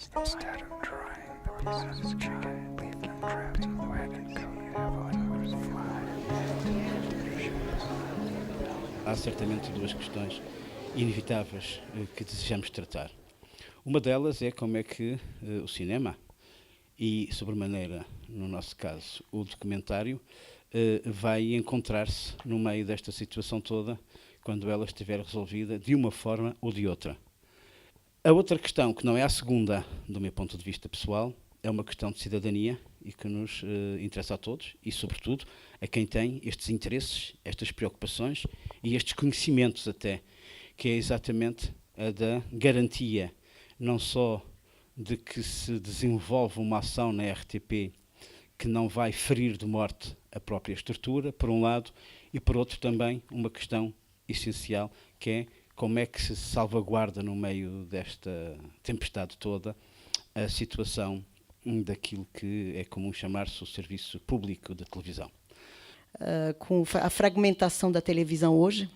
Instead of drying the pieces of chicken, leave them wrapped in wet and coated heavily with flour. Há certamente duas questões inevitáveis que desejamos tratar. Uma delas é como é que o cinema e, sobremaneira, no nosso caso, o documentário, vai encontrar-se no meio desta situação toda quando ela estiver resolvida de uma forma ou de outra. A outra questão, que não é a segunda, do meu ponto de vista pessoal, é uma questão de cidadania e que nos interessa a todos e, sobretudo, a quem tem estes interesses, estas preocupações e estes conhecimentos até, que é exatamente a da garantia, não só de que se desenvolve uma ação na RTP que não vai ferir de morte a própria estrutura, por um lado, e por outro também uma questão essencial, que é como é que se salvaguarda no meio desta tempestade toda a situação daquilo que é comum chamar-se o serviço público de televisão. Com a fragmentação da televisão hoje,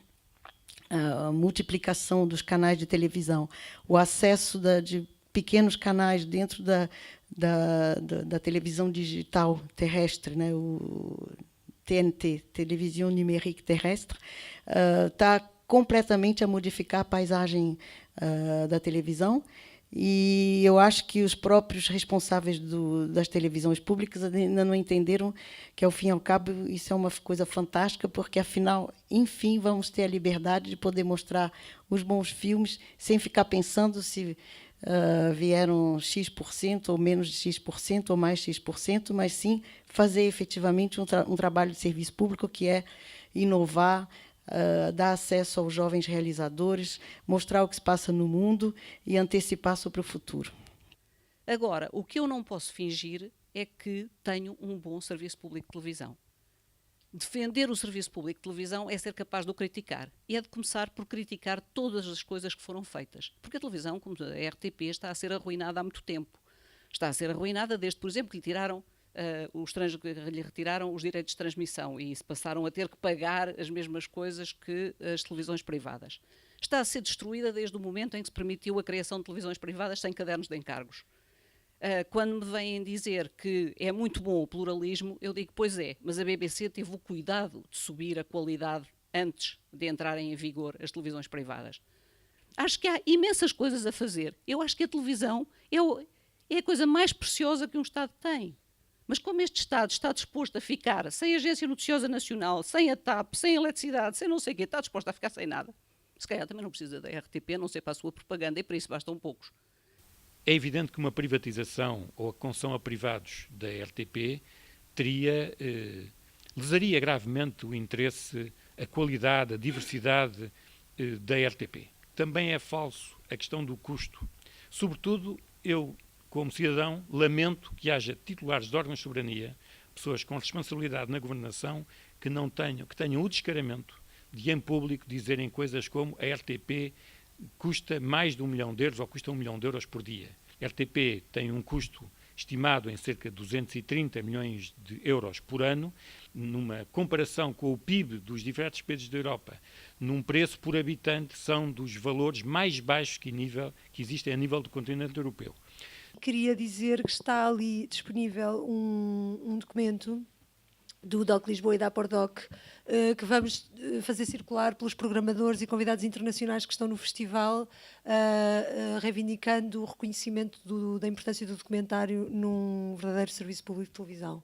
a multiplicação dos canais de televisão, o acesso de pequenos canais dentro da televisão digital terrestre, né, o TNT, Televisão Numérique Terrestre, está completamente a modificar a paisagem da televisão, e eu acho que os próprios responsáveis das televisões públicas ainda não entenderam que, ao fim e ao cabo, isso é uma coisa fantástica, porque, afinal, enfim, vamos ter a liberdade de poder mostrar os bons filmes sem ficar pensando se vieram X% ou menos de X% ou mais X%, mas sim fazer efetivamente um trabalho de serviço público, que é inovar, dar acesso aos jovens realizadores, mostrar o que se passa no mundo e antecipar sobre o futuro. Agora, o que eu não posso fingir é que tenho um bom serviço público de televisão. Defender o serviço público de televisão é ser capaz de o criticar. E é de começar por criticar todas as coisas que foram feitas. Porque a televisão, como a RTP, está a ser arruinada há muito tempo. Está a ser arruinada desde, por exemplo, que lhe retiraram os direitos de transmissão e se passaram a ter que pagar as mesmas coisas que as televisões privadas. Está a ser destruída desde o momento em que se permitiu a criação de televisões privadas sem cadernos de encargos. Quando me vêm dizer que é muito bom o pluralismo, eu digo, pois é, mas a BBC teve o cuidado de subir a qualidade antes de entrarem em vigor as televisões privadas. Acho que há imensas coisas a fazer. Eu acho que a televisão é a coisa mais preciosa que um Estado tem. Mas como este Estado está disposto a ficar sem Agência Noticiosa Nacional, sem a TAP, sem eletricidade, sem não sei o quê, está disposto a ficar sem nada, se calhar também não precisa da RTP, a não ser para a sua propaganda, e para isso bastam poucos. É evidente que uma privatização ou a concessão a privados da RTP lesaria gravemente o interesse, a qualidade, a diversidade da RTP. Também é falso a questão do custo. Sobretudo, eu, como cidadão, lamento que haja titulares de órgãos de soberania, pessoas com responsabilidade na governação, que tenham o descaramento de, em público, dizerem coisas como a RTP custa mais de 1 milhão de euros ou custa 1 milhão de euros por dia. A RTP tem um custo estimado em cerca de 230 milhões de euros por ano, numa comparação com o PIB dos diferentes países da Europa, num preço por habitante, são dos valores mais baixos que existem a nível do continente europeu. Queria dizer que está ali disponível um documento do DOC Lisboa e da Apordoc, que vamos fazer circular pelos programadores e convidados internacionais que estão no festival, reivindicando o reconhecimento da importância do documentário num verdadeiro serviço público de televisão.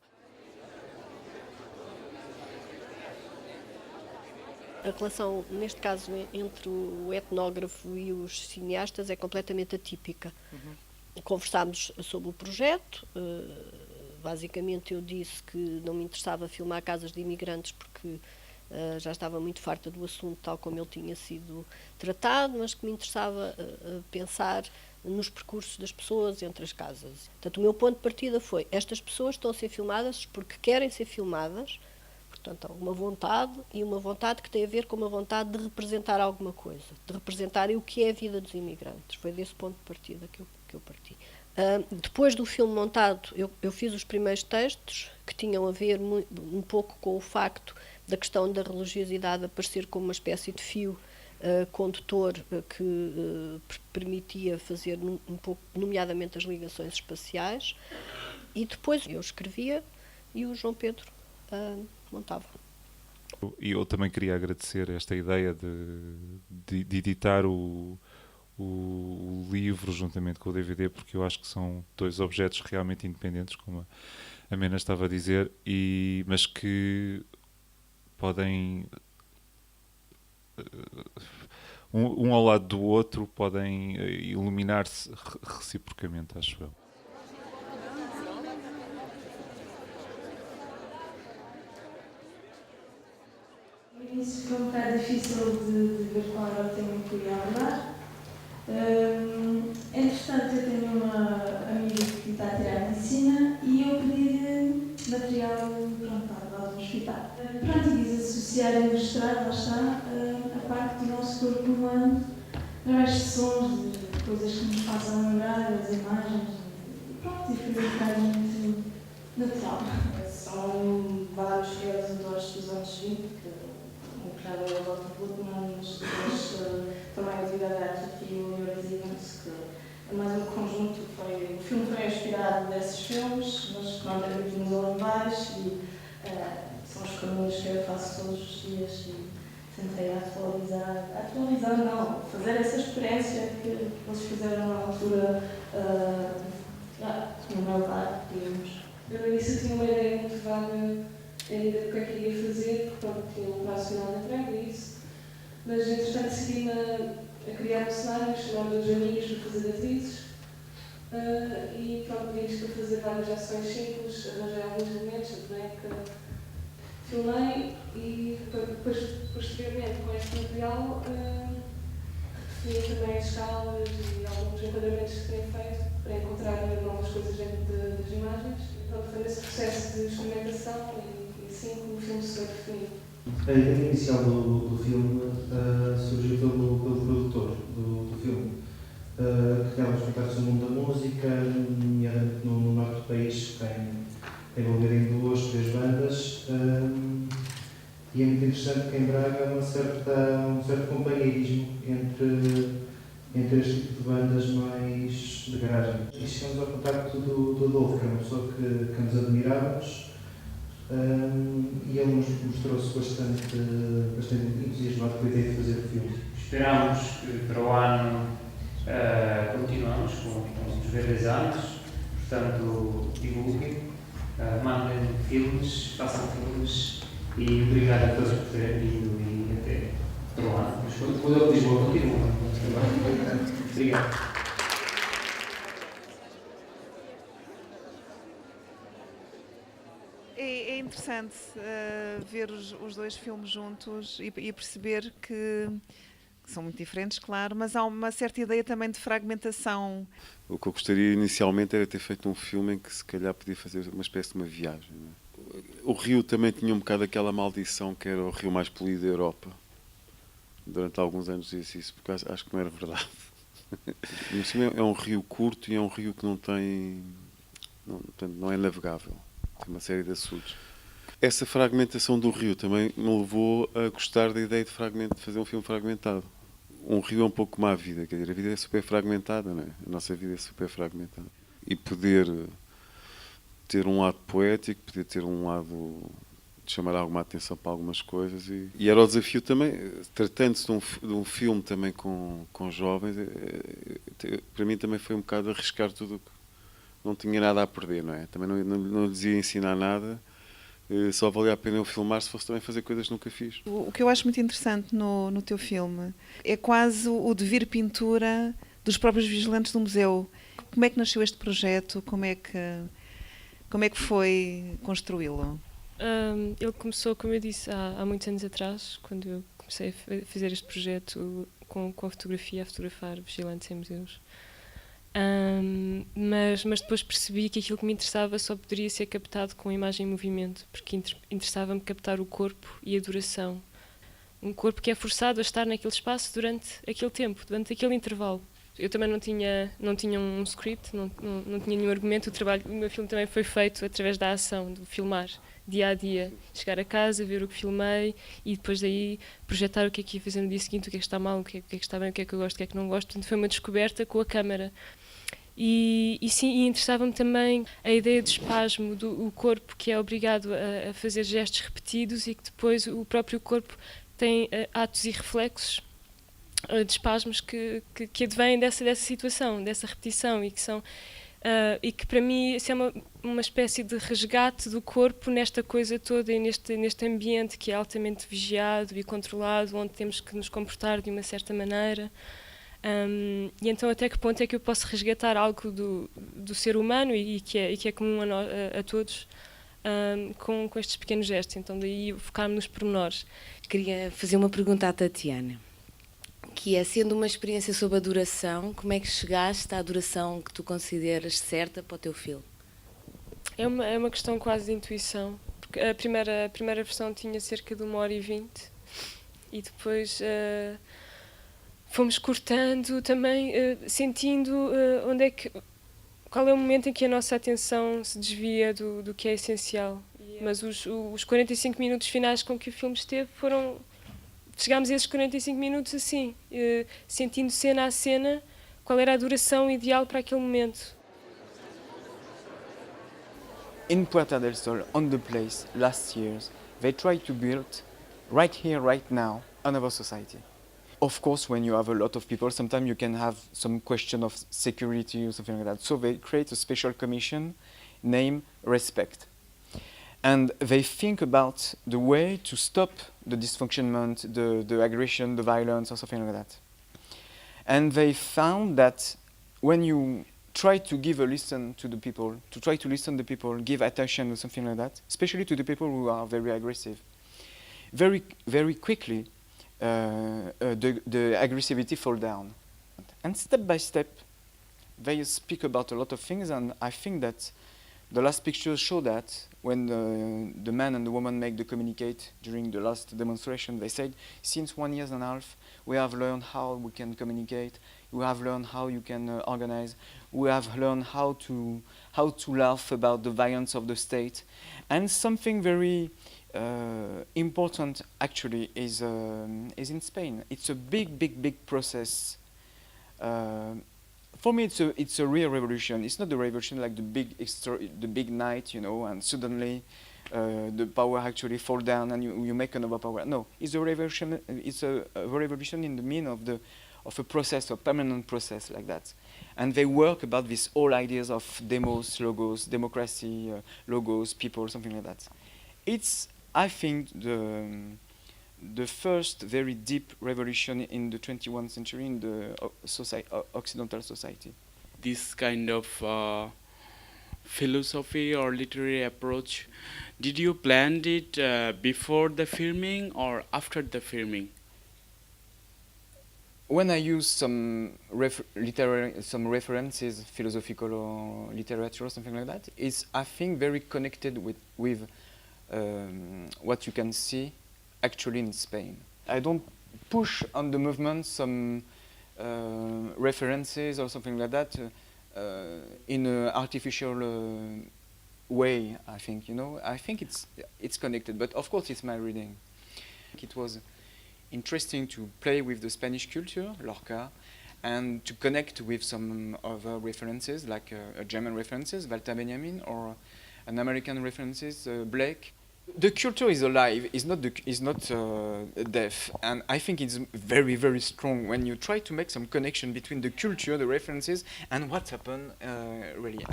A relação, neste caso, entre o etnógrafo e os cineastas é completamente atípica. Conversámos sobre o projeto. Basicamente eu disse que não me interessava filmar casas de imigrantes porque já estava muito farta do assunto tal como ele tinha sido tratado, mas que me interessava pensar nos percursos das pessoas entre as casas. Portanto, o meu ponto de partida foi: estas pessoas estão a ser filmadas porque querem ser filmadas, portanto há uma vontade, e uma vontade que tem a ver com uma vontade de representar alguma coisa, de representarem o que é a vida dos imigrantes. Foi desse ponto de partida que eu parti. Depois do filme montado, eu fiz os primeiros textos que tinham a ver um pouco com o facto da questão da religiosidade aparecer como uma espécie de fio condutor que permitia fazer um pouco, nomeadamente as ligações espaciais, e depois eu escrevia e o João Pedro montava. E eu também queria agradecer esta ideia de editar o livro juntamente com o DVD, porque eu acho que são dois objetos realmente independentes, como a Mena estava a dizer, mas que podem, um ao lado do outro, podem iluminar-se reciprocamente, acho eu. No início foi um bocado difícil de ver qual era o tema que eu ia abordar. Entretanto, eu tenho uma amiga que está a tirar medicina e eu pedi-lhe material para o hospital. Pronto, e quis associar e mostrar, lá está, a parte do nosso corpo humano, através de sons, de coisas que nos façam lembrar, as imagens, e pronto, e foi um bocado muito natural. São vários realizadores dos anos 20 que já veio a volta pelo comum, mas depois também a atividade de arte e o Eurazivans, que é mais um conjunto. O filme foi inspirado desses filmes, mas pronto, é muito nos olivais e são os caminhos que eu faço todos os dias e tentei atualizar não, fazer essa experiência que eles fizeram na altura no meu lar, digamos. Eu no início tinha uma ideia muito vaga ainda do que é que iria fazer, porque pronto, tinha um prazo final de entrega e isso. Mas entretanto decidi a criar um cenário, chamar os amigos para fazer atrizes. E pronto, pedimos para fazer várias ações simples, arranjei alguns elementos, a boneca, filmei e depois, posteriormente, com este material, defini também as escalas e alguns enquadramentos que tenho feito para encontrar novas coisas dentro das imagens. Pronto, foi nesse processo de experimentação e assim que o filme se foi definido. A ideia inicial do filme surgiu pelo produtor do filme, que realmente focasse no mundo da música, nomeadamente no norte do país, tem envolvido em 2, 3 bandas, e é muito interessante que em Braga há um certo companheirismo entre este tipo de bandas mais de garagem. E chegamos ao contacto do Adolfo, que é uma pessoa que nos admirávamos, e ele nos mostrou-se bastante entusiasmado com a ideia de fazer o filme. Esperamos que para o ano continuamos com os VDs anos, portanto divulguem, mandem filmes, façam filmes e obrigado a todos por terem vindo e até para o ano. Mas quando eu Lisboa, continuam. Obrigado. É interessante ver os dois filmes juntos e perceber que são muito diferentes, claro, mas há uma certa ideia também de fragmentação. O que eu gostaria inicialmente era ter feito um filme em que se calhar podia fazer uma espécie de uma viagem. Não é? O Rio também tinha um bocado aquela maldição que era o rio mais poluído da Europa. Durante alguns anos disse isso, porque acho que não era verdade. Mas é um rio curto e é um rio que não é navegável. Tem uma série de açudes. Essa fragmentação do rio também me levou a gostar da ideia de fazer um filme fragmentado. Um rio é um pouco como a vida, quer dizer, a vida é super fragmentada, não é? A nossa vida é super fragmentada. E poder ter um lado poético, poder ter um lado de chamar alguma atenção para algumas coisas. E era o desafio também, tratando-se de um filme também com jovens, para mim também foi um bocado arriscar tudo. Não tinha nada a perder, não é? Também não lhes ia ensinar nada, só valia a pena eu filmar se fosse também fazer coisas que nunca fiz. O que eu acho muito interessante no teu filme é quase o devir pintura dos próprios vigilantes do museu. Como é que nasceu este projeto? Como é que foi construí-lo? Ele começou, como eu disse, há muitos anos atrás, quando eu comecei a fazer este projeto com a fotografia, a fotografar vigilantes em museus. Mas depois percebi que aquilo que me interessava só poderia ser captado com a imagem em movimento, porque interessava-me captar o corpo e a duração. Um corpo que é forçado a estar naquele espaço durante aquele tempo, durante aquele intervalo. Eu também não tinha um script, não tinha nenhum argumento. O meu filme também foi feito através da ação, do filmar, dia a dia. Chegar a casa, ver o que filmei e depois daí projetar o que é que ia fazer no dia seguinte, o que é que está mal, o que é que está bem, o que é que eu gosto, o que é que não gosto. Portanto, foi uma descoberta com a câmara. E sim, interessava-me também a ideia de espasmo do corpo, que é obrigado a fazer gestos repetidos e que depois o próprio corpo tem atos e reflexos de espasmos que advêm dessa situação, dessa repetição e que são e que para mim isso é uma espécie de resgate do corpo nesta coisa toda e neste ambiente que é altamente vigiado e controlado, onde temos que nos comportar de uma certa maneira. E então até que ponto é que eu posso resgatar algo do ser humano e que é comum a todos com estes pequenos gestos, então daí focar-me nos pormenores. Queria fazer uma pergunta à Tatiana, que é, sendo uma experiência sobre a duração, como é que chegaste à duração que tu consideras certa para o teu filme? É uma questão quase de intuição, porque a primeira versão tinha cerca de 1h20 e depois fomos cortando também, sentindo qual é o momento em que a nossa atenção se desvia do que é essencial. Mas os 45 minutos finais com que o filme esteve chegámos a esses 45 minutos assim, sentindo cena a cena qual era a duração ideal para aquele momento. In Puerta del Sol, on the place, last years, they tried to build, right here, right now, another society. Of course, when you have a lot of people, sometimes you can have some question of security or something like that. So they create a special commission named Respect. And they think about the way to stop the dysfunctionment, the aggression, the violence, or something like that. And they found that when you try to give a listen to the people, to try to listen to the people, give attention or something like that, especially to the people who are very aggressive, very, very quickly the aggressivity fall down. And step by step, they speak about a lot of things, and I think that the last pictures show that when the man and the woman make the communicate during the last demonstration, they said, since 1.5 years, we have learned how we can communicate, we have learned how you can organize, we have learned how to laugh about the violence of the state. And something very important actually is in Spain. It's a big process. For me, it's a real revolution. It's not the revolution like the big night, you know, and suddenly the power actually fall down and you make another power. No, it's a revolution. It's a revolution in the meaning of a process, a permanent process like that. And they work about these all ideas of demos, logos, democracy, logos, people, something like that. It's, I think, the first very deep revolution in the 21st century in the Occidental society. This kind of philosophy or literary approach, did you plan it before the filming or after the filming? When I use some references, philosophical or literature or something like that, it's, I think, very connected with what you can see actually in Spain. I don't push on the movement some references or something like that in an artificial way, I think, you know. I think it's connected, but of course it's my reading. It was interesting to play with the Spanish culture, Lorca, and to connect with some other references, like German references, Walter Benjamin, or an American references, Blake. The culture is alive, is not deaf, and I think it's very, very strong when you try to make some connection between the culture, the references, and what happened really.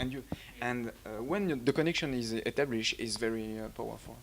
And when the connection is established, is very powerful.